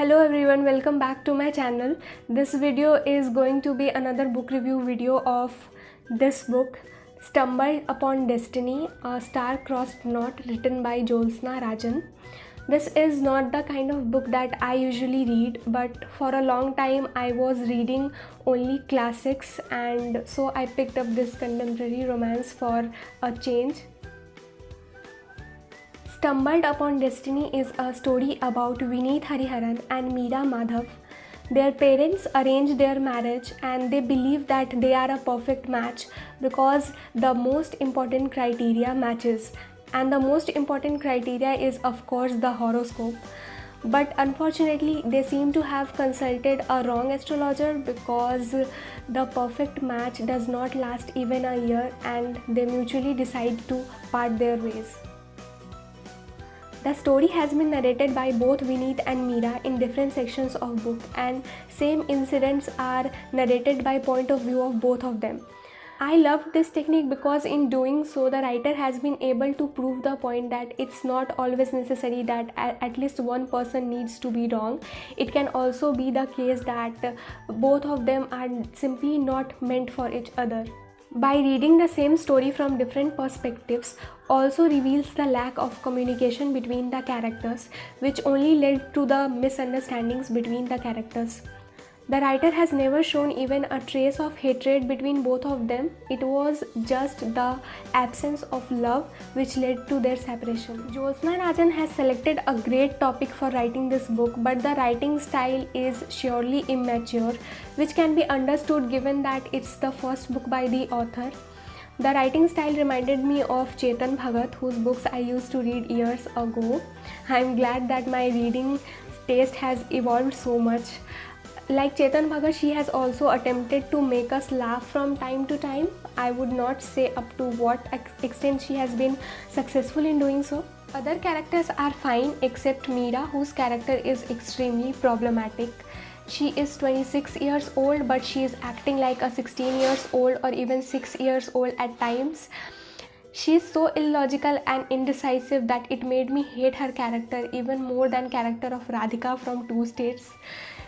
Hello everyone, welcome back to my channel. This video is going to be another book review video of this book, Stumbled Upon Destiny, a Star-Crossed Knot, written by Jyotsna Rajan. This is not the kind of book that I usually read, but for a long time I was reading only classics, and so I picked up this contemporary romance for a change. Stumbled Upon Destiny is a story about Vineet Hariharan and Meera Madhav. Their parents arranged their marriage and they believe that they are a perfect match because the most important criteria matches. And the most important criteria is, of course, the horoscope. But unfortunately, they seem to have consulted a wrong astrologer because the perfect match does not last even a year and they mutually decide to part their ways. The story has been narrated by both Vineet and Meera in different sections of book, and same incidents are narrated by point of view of both of them. I loved this technique because in doing so, the writer has been able to prove the point that it's not always necessary that at least one person needs to be wrong. It can also be the case that both of them are simply not meant for each other. By reading the same story from different perspectives also reveals the lack of communication between the characters, which only led to the misunderstandings between the characters. The writer has never shown even a trace of hatred between both of them. It was just the absence of love which led to their separation. Jyotsna Rajan has selected a great topic for writing this book, but the writing style is surely immature, which can be understood given that it's the first book by the author. The writing style reminded me of Chetan Bhagat, whose books I used to read years ago. I'm glad that my reading taste has evolved so much. Like Chetan Bhagat, she has also attempted to make us laugh from time to time. I would not say up to what extent she has been successful in doing so. Other characters are fine except Meera, whose character is extremely problematic. She is 26 years old, but she is acting like a 16 years old or even 6 years old at times. She is so illogical and indecisive that it made me hate her character even more than character of Radhika from Two States.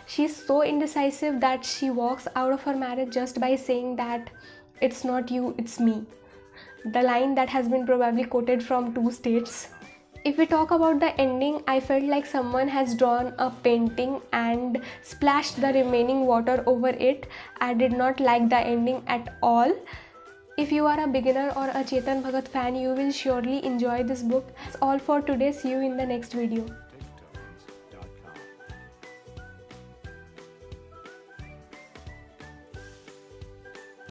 She is so indecisive that she walks out of her marriage just by saying that it's not you, it's me. The line that has been probably quoted from Two States. If we talk about the ending, I felt like someone has drawn a painting and splashed the remaining water over it. I did not like the ending at all. If you are a beginner or a Chetan Bhagat fan, you will surely enjoy this book. That's all for today. See you in the next video.